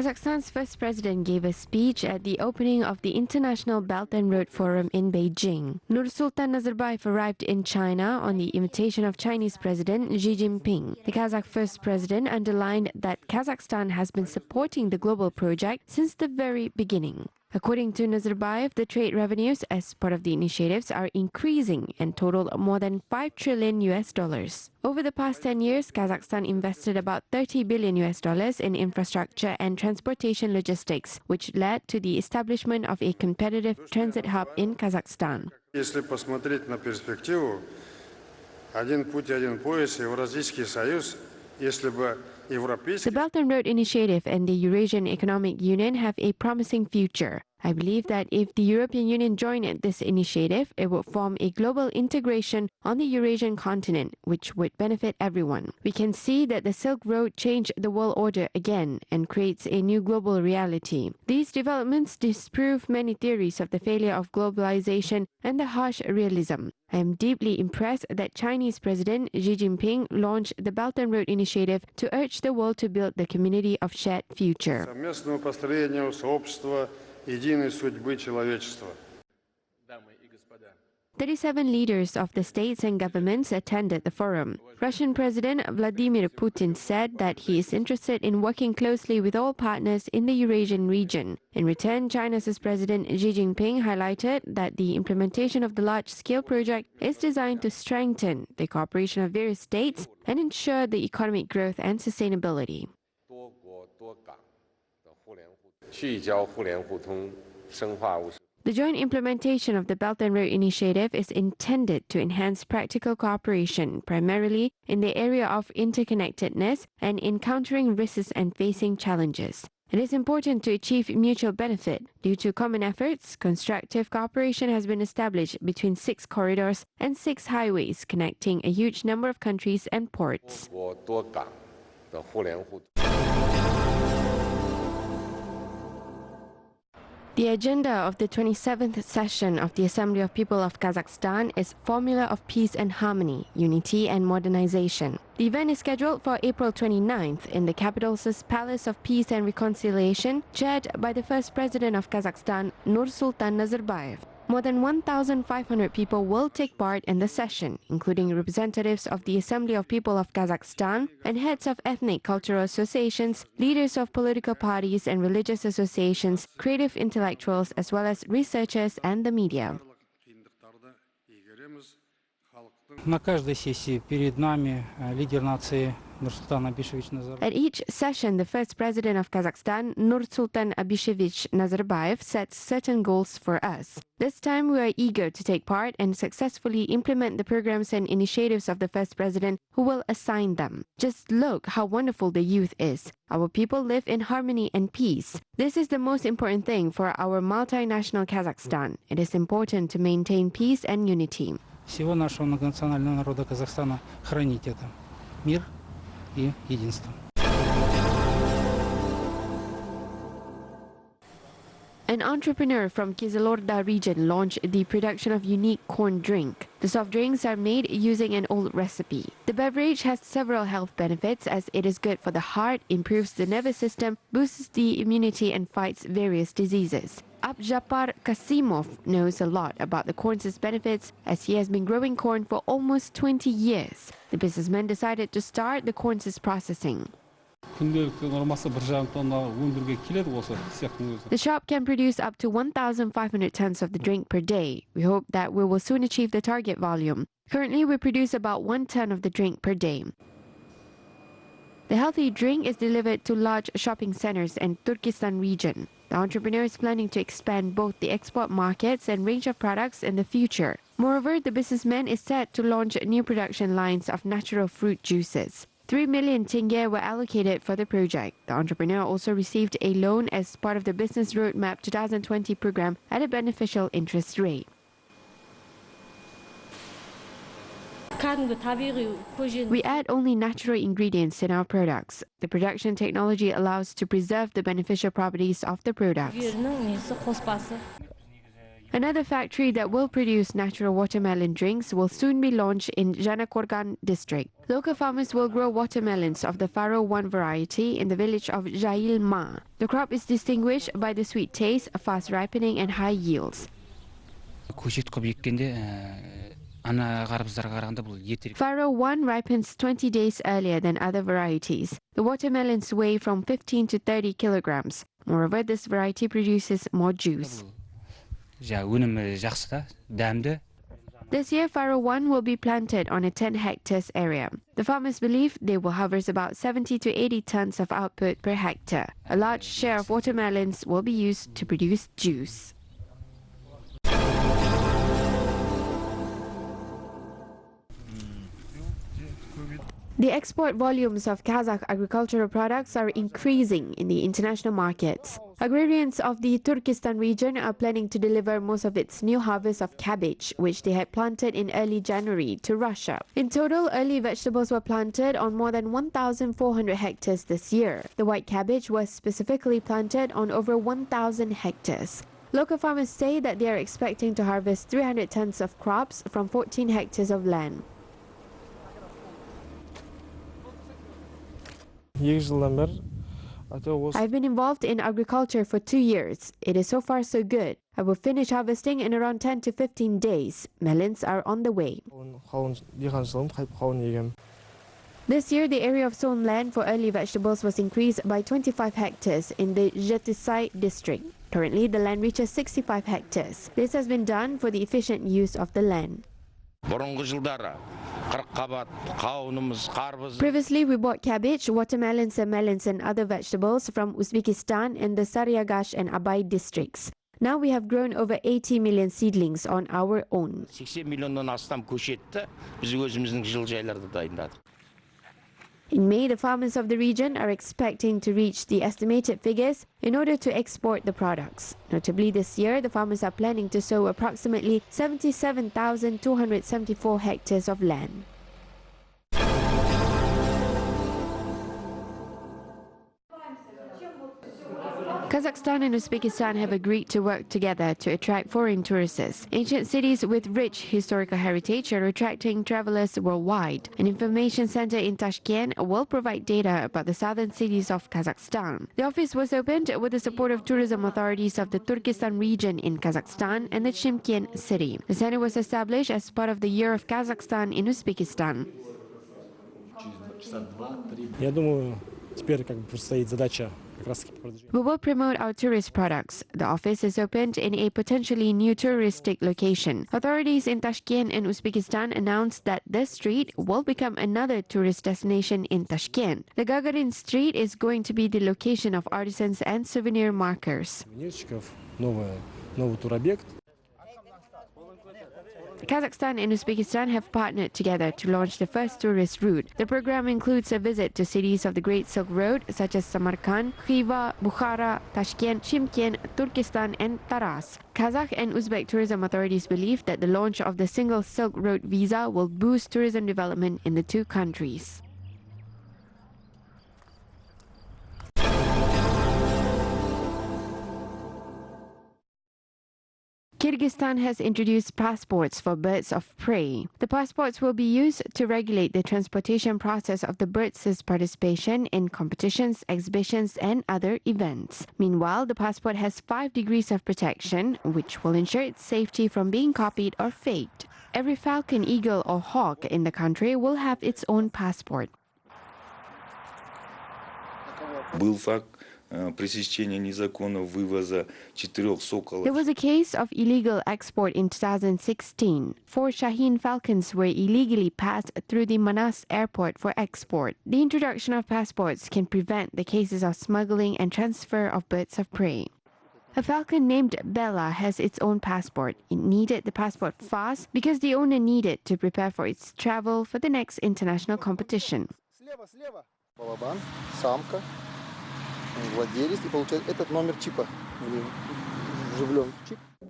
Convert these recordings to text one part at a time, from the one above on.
Kazakhstan's first president gave a speech at the opening of the International Belt and Road Forum in Beijing. Nursultan Nazarbayev arrived in China on the invitation of Chinese President Xi Jinping. The Kazakh first president underlined that Kazakhstan has been supporting the global project since the very beginning. According to Nazarbayev, the trade revenues as part of the initiatives are increasing and totaled more than $5 trillion. Over the past 10 years, Kazakhstan invested about $30 billion in infrastructure and transportation logistics, which led to the establishment of a competitive transit hub in Kazakhstan. Если посмотреть на перспективу, один путь, один пояс, Евразийский союз, если бы The Belt and Road Initiative and the Eurasian Economic Union have a promising future. I believe that if the European Union joined this initiative, it would form a global integration on the Eurasian continent, which would benefit everyone. We can see that the Silk Road changed the world order again and creates a new global reality. These developments disprove many theories of the failure of globalization and the harsh realism. I am deeply impressed that Chinese President Xi Jinping launched the Belt and Road Initiative to urge the world to build the community of shared future. 37 leaders of the states and governments attended the forum. Russian President Vladimir Putin said that he is interested in working closely with all partners in the Eurasian region. In return, China's President Xi Jinping highlighted that the implementation of the large-scale project is designed to strengthen the cooperation of various states and ensure the economic growth and sustainability. The joint implementation of the Belt and Road Initiative is intended to enhance practical cooperation, primarily in the area of interconnectedness and in countering risks and facing challenges. It is important to achieve mutual benefit. Due to common efforts, constructive cooperation has been established between 6 corridors and 6 highways connecting a huge number of countries and ports. The agenda of the 27th session of the Assembly of People of Kazakhstan is Formula of Peace and Harmony, Unity and Modernization. The event is scheduled for April 29th in the capital's Palace of Peace and Reconciliation, chaired by the first president of Kazakhstan, Nursultan Nazarbayev. More than 1,500 people will take part in the session, including representatives of the Assembly of People of Kazakhstan and heads of ethnic cultural associations, leaders of political parties and religious associations, creative intellectuals, as well as researchers and the media. На каждой сессии перед нами лидер нации Нурсултан Абишевич Назарбаев. At each session, the first president of Kazakhstan, Nursultan Abishevich Nazarbayev, sets certain goals for us. This time, we are eager to take part and successfully implement the programs and initiatives of the first president who will assign them. Just look how wonderful the youth is. Our people live in harmony and peace. This is the most important thing for our multinational Kazakhstan. It is important to maintain peace and unity. Всего нашего многонационального народа Казахстана хранить это. Мир и единство. An entrepreneur from Kizilorda region launched the production of unique corn drink. The soft drinks are made using an old recipe. The beverage has several health benefits as it is good for the heart, improves the nervous system, boosts the immunity and fights various diseases. Abjapar Kasimov knows a lot about the corn's benefits as he has been growing corn for almost 20 years. The businessman decided to start the corn's processing. The shop can produce up to 1,500 tons of the drink per day. We hope that we will soon achieve the target volume. Currently, we produce about 1 ton of the drink per day. The healthy drink is delivered to large shopping centers in Turkestan region. The entrepreneur is planning to expand both the export markets and range of products in the future. Moreover, the businessman is set to launch new production lines of natural fruit juices. 3 million tenge were allocated for the project. The entrepreneur also received a loan as part of the Business Roadmap 2020 program at a beneficial interest rate. We add only natural ingredients in our products. The production technology allows to preserve the beneficial properties of the products. Another factory that will produce natural watermelon drinks will soon be launched in Janakorgan district. Local farmers will grow watermelons of the Faro 1 variety in the village of Jail Ma. The crop is distinguished by the sweet taste, fast ripening and high yields. Faro 1 ripens 20 days earlier than other varieties. The watermelons weigh from 15 to 30 kilograms. Moreover, this variety produces more juice. This year, Faro 1 will be planted on a 10 hectares area. The farmers believe they will harvest about 70 to 80 tons of output per hectare. A large share of watermelons will be used to produce juice. The export volumes of Kazakh agricultural products are increasing in the international markets. Agrarians of the Turkestan region are planning to deliver most of its new harvest of cabbage, which they had planted in early January, to Russia. In total, early vegetables were planted on more than 1,400 hectares this year. The white cabbage was specifically planted on over 1,000 hectares. Local farmers say that they are expecting to harvest 300 tons of crops from 14 hectares of land. I've been involved in agriculture for 2 years. It is so far so good. I will finish harvesting in around 10 to 15 days. Melons are on the way. This year, the area of sown land for early vegetables was increased by 25 hectares in the Jetisai district. Currently, the land reaches 65 hectares. This has been done for the efficient use of the land. Previously, we bought cabbage, watermelons and melons and other vegetables from Uzbekistan in the Saryagash and Abay districts. Now we have grown over 80 million seedlings on our own. In May, the farmers of the region are expecting to reach the estimated figures in order to export the products. Notably, this year, the farmers are planning to sow approximately 77,274 hectares of land. Kazakhstan and Uzbekistan have agreed to work together to attract foreign tourists. Ancient cities with rich historical heritage are attracting travelers worldwide. An information center in Tashkent will provide data about the southern cities of Kazakhstan. The office was opened with the support of tourism authorities of the Turkestan region in Kazakhstan and the Chimkent city. The center was established as part of the Year of Kazakhstan in Uzbekistan. We will promote our tourist products. The office is opened in a potentially new touristic location. Authorities in Tashkent and Uzbekistan announced that this street will become another tourist destination in Tashkent. The Gagarin Street is going to be the location of artisans and souvenir markers. Kazakhstan and Uzbekistan have partnered together to launch the first tourist route. The program includes a visit to cities of the Great Silk Road such as Samarkand, Khiva, Bukhara, Tashkent, Chimkent, Turkestan and Taraz. Kazakh and Uzbek tourism authorities believe that the launch of the single Silk Road visa will boost tourism development in the two countries. Kyrgyzstan has introduced passports for birds of prey. The passports will be used to regulate the transportation process of the birds' participation in competitions, exhibitions, and other events. Meanwhile, the passport has 5 degrees of protection, which will ensure its safety from being copied or faked. Every falcon, eagle, or hawk in the country will have its own passport. There was a case of illegal export in 2016. 4 Shaheen falcons were illegally passed through the Manas airport for export. The introduction of passports can prevent the cases of smuggling and transfer of birds of prey. A falcon named Bella has its own passport. It needed the passport fast because the owner needed to prepare for its travel for the next international competition.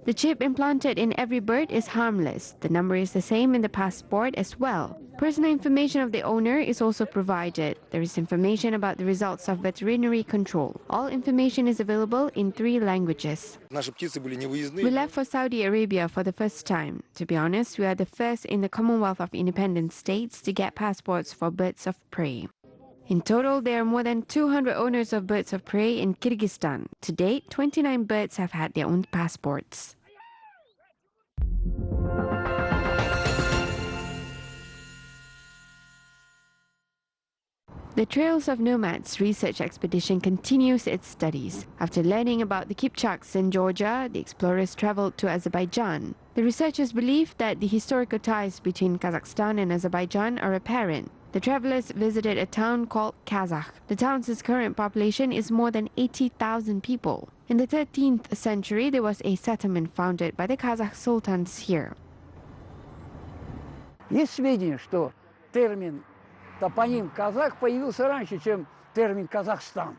The chip implanted in every bird is harmless. The number is the same in the passport as well. Personal information of the owner is also provided. There is information about the results of veterinary control. All information is available in 3 languages. We left for Saudi Arabia for the first time. To be honest, we are the first in the Commonwealth of Independent States to get passports for birds of prey. In total, there are more than 200 owners of birds of prey in Kyrgyzstan. To date, 29 birds have had their own passports. The Trails of Nomads research expedition continues its studies. After learning about the Kipchaks in Georgia, the explorers traveled to Azerbaijan. The researchers believe that the historical ties between Kazakhstan and Azerbaijan are apparent. The travelers visited a town called Kazakh. The town's current population is more than 80,000 people. In the 13th century, there was a settlement founded by the Kazakh sultans here. Есть сведения, что термин топоним «казах» появился раньше, чем термин «Казахстан».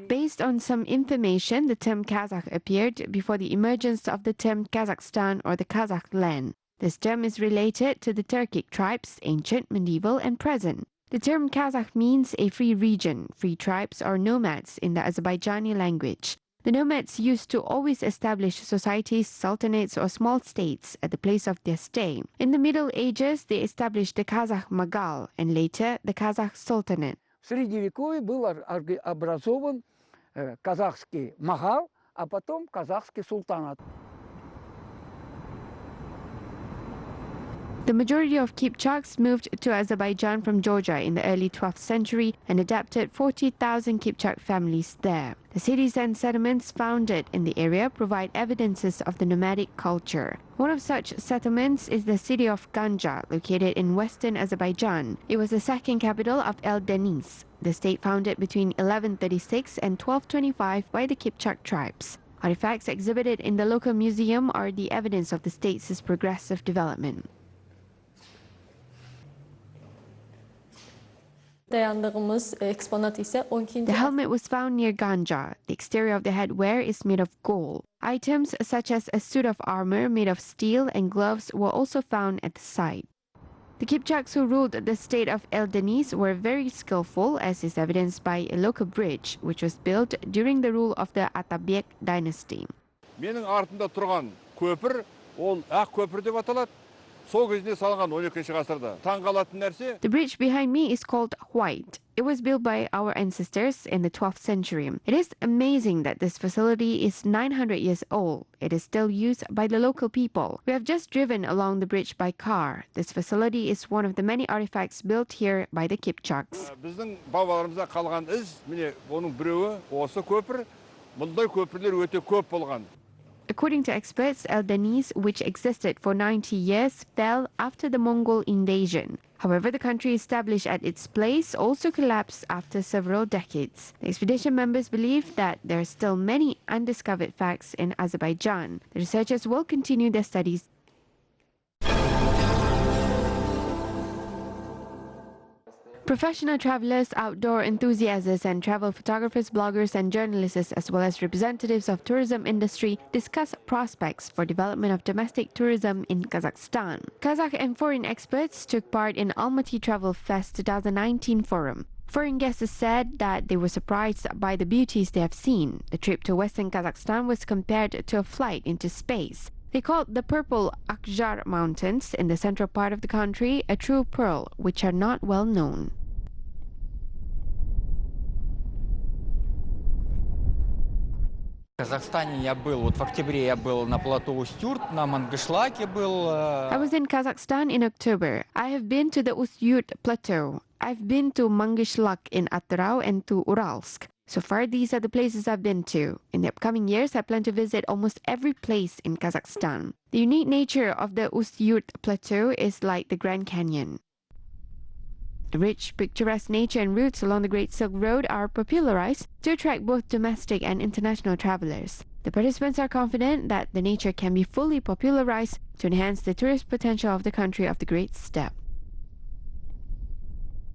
Based on some information, the term Kazakh appeared before the emergence of the term Kazakhstan or the Kazakh land. This term is related to the Turkic tribes, ancient, medieval, and present. The term Kazakh means a free region, free tribes, or nomads in the Azerbaijani language. The nomads used to always establish societies, sultanates, or small states at the place of their stay. In the Middle Ages, they established the Kazakh Magal and later the Kazakh Sultanate. В Средневековье был образован казахский магал, а потом казахский султанат. The majority of Kipchaks moved to Azerbaijan from Georgia in the early 12th century and adapted 40,000 Kipchak families there. The cities and settlements founded in the area provide evidences of the nomadic culture. One of such settlements is the city of Ganja, located in western Azerbaijan. It was the second capital of El Deniz, the state founded between 1136 and 1225 by the Kipchak tribes. Artifacts exhibited in the local museum are the evidence of the state's progressive development. The helmet was found near Ganja. The exterior of the headwear is made of gold. Items such as a suit of armor made of steel and gloves were also found at the site. The Kipchaks who ruled the state of El Deniz were very skillful, as is evidenced by a local bridge, which was built during the rule of the Atabek dynasty. Менің артында тұрған көпір, ол ақ көпір деп аталады. The bridge behind me is called White. It was built by our ancestors in the 12th century. It is amazing that this facility is 900 years old. It is still used by the local people. We have just driven along the bridge by car. This facility is one of the many artifacts built here by the Kipchaks. Біздің бабаларымыздан қалған із, міне оның біреуі осы көпір. Мұндай көпірлер өте көп болған. According to experts, El Deniz, which existed for 90 years, fell after the Mongol invasion. However, the country established at its place also collapsed after several decades. The expedition members believe that there are still many undiscovered facts in Azerbaijan. The researchers will continue their studies. Professional travelers, outdoor enthusiasts, and travel photographers, bloggers, and journalists, as well as representatives of tourism industry, discuss prospects for development of domestic tourism in Kazakhstan. Kazakh and foreign experts took part in Almaty Travel Fest 2019 forum. Foreign guests said that they were surprised by the beauties they have seen. The trip to western Kazakhstan was compared to a flight into space. They called the purple Akjar Mountains in the central part of the country a true pearl, which are not well known. В Казахстане я был, вот в октябре я был на плато Усть-Юрт, на Мангышлаке был. I was in Kazakhstan in October. I have been to the Uсть-Yurt plateau. I've been to Mangyshlak in Atyrau and to Uralsk. So far, these are the places I've been to. In the upcoming years, I plan to visit almost every place in Kazakhstan. The unique nature of the Uсть-Yurt plateau is like the Grand Canyon. The rich, picturesque nature and routes along the Great Silk Road are popularized to attract both domestic and international travelers. The participants are confident that the nature can be fully popularized to enhance the tourist potential of the country of the Great Steppe.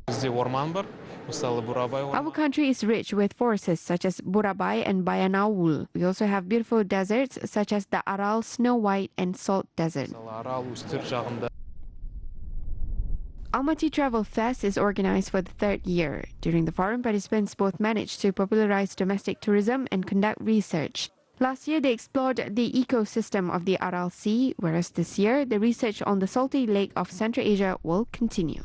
Бізде орман бар, Our country is rich with forests such as Burabay and Bayanaul. We also have beautiful deserts such as the Aral, Snow White and Salt Desert. Almaty Travel Fest is organized for the third year. During the forum, participants both managed to popularize domestic tourism and conduct research. Last year, they explored the ecosystem of the Aral Sea, whereas this year, the research on the salty lake of Central Asia will continue.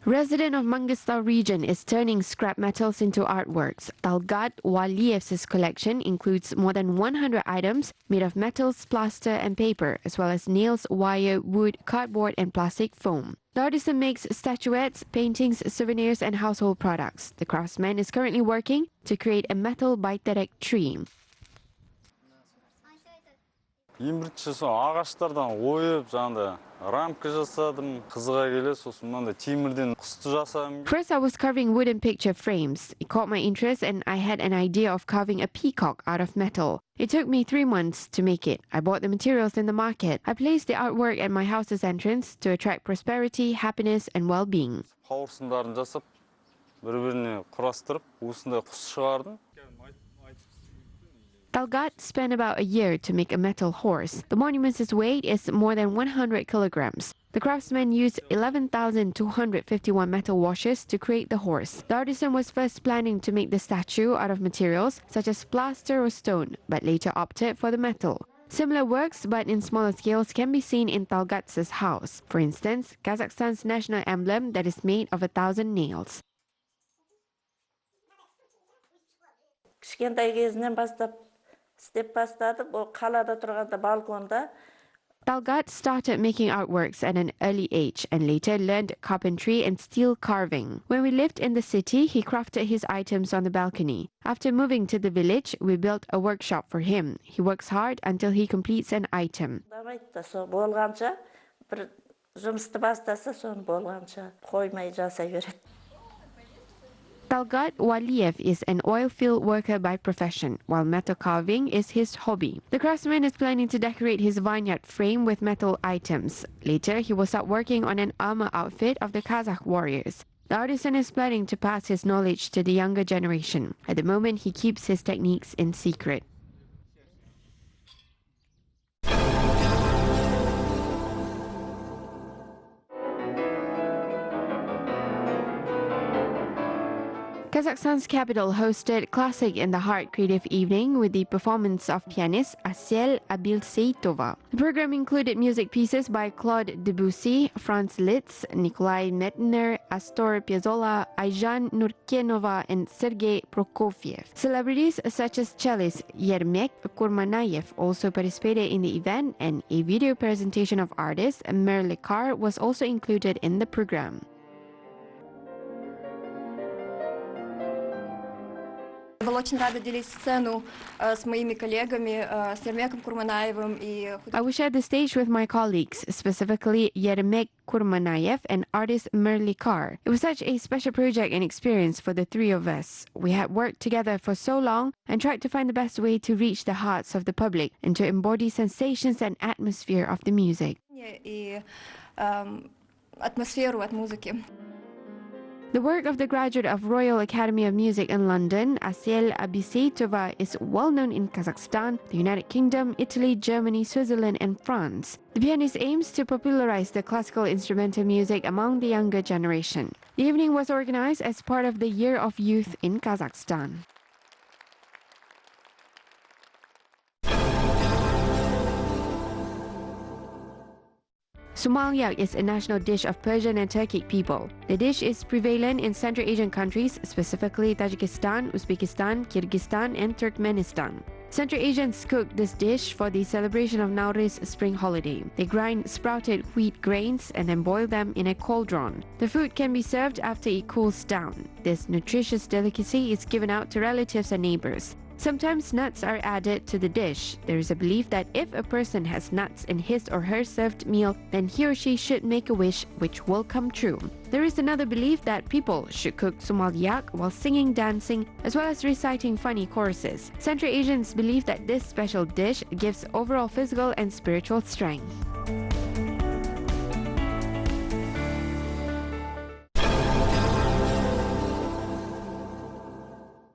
Resident of Mangistau region is turning scrap metals into artworks. Talgat Waliev's collection includes more than 100 items made of metals, plaster and paper, as well as nails, wire, wood, cardboard and plastic foam. The artisan makes statuettes, paintings, souvenirs and household products. The craftsman is currently working to create a metal байтерек tree. Иміртшісі ағаштардан ойып, жаңында рамка жасадым, қызыға келе, сосын мынандай темірден құсты жасадым. First, I was carving wooden picture frames. It caught my interest and I had an idea of carving a peacock out of metal. It took me 3 months to make it. I bought the materials in the market. I placed the artwork at my house's entrance to attract prosperity, happiness and well-being. Қауырсындарын жасап, бір-біріне құрастырып, осындай құс шығардым. Talgat spent about a year to make a metal horse. The monument's weight is more than 100 kilograms. The craftsman used 11,251 metal washers to create the horse. The artisan was first planning to make the statue out of materials such as plaster or stone, but later opted for the metal. Similar works, but in smaller scales, can be seen in Talgat's house. For instance, Kazakhstan's national emblem that is made of 1,000 nails. Кішкентай кезінен бастап істеп бастадым, ол қалада тұрғанда балконда. Talgat started making artworks at an early age and later learned carpentry and steel carving. When we lived in the city, he crafted his items on the balcony. After moving to the village, we built a workshop for him. He works hard until he completes an item. Болғанша, бір жұмысты бастаса, соны болғанша қоймай жасай береді. Talgat Waliev is an oil field worker by profession, while metal carving is his hobby. The craftsman is planning to decorate his vineyard frame with metal items. Later, he will start working on an armor outfit of the Kazakh warriors. The artisan is planning to pass his knowledge to the younger generation. At the moment, he keeps his techniques in secret. Kazakhstan's capital hosted Classic in the Heart Creative Evening with the performance of pianist Asiel Abilseitova. The program included music pieces by Claude Debussy, Franz Liszt, Nikolai Medtner, Astor Piazzolla, Ayjan Nurkenova, and Sergei Prokofiev. Celebrities such as cellist Yermek Kurmanayev also participated in the event, and a video presentation of artist Merlikar was also included in the program. Была очень рада делить сцену с моими коллегами, с Ермеком Курманаевым и... I will share the stage with my colleagues, specifically Yermek Kurmanayev and artist Merlikar. It was such a special project and experience for the three of us. We had worked together for so long and tried to find the best way to reach the hearts of the public and to embody sensations and atmosphere of the music. И атмосферу от музыки. The work of the graduate of Royal Academy of Music in London, Asiel Abilseitova, is well known in Kazakhstan, the United Kingdom, Italy, Germany, Switzerland, and France. The pianist aims to popularize the classical instrumental music among the younger generation. The evening was organized as part of the Year of Youth in Kazakhstan. Sumalyak is a national dish of Persian and Turkic people. The dish is prevalent in Central Asian countries, specifically Tajikistan, Uzbekistan, Kyrgyzstan, and Turkmenistan. Central Asians cook this dish for the celebration of Nowruz spring holiday. They grind sprouted wheat grains and then boil them in a cauldron. The food can be served after it cools down. This nutritious delicacy is given out to relatives and neighbors. Sometimes nuts are added to the dish. There is a belief that if a person has nuts in his or her served meal, then he or she should make a wish which will come true. There is another belief that people should cook sumaliak while singing, dancing, as well as reciting funny choruses. Central Asians believe that this special dish gives overall physical and spiritual strength.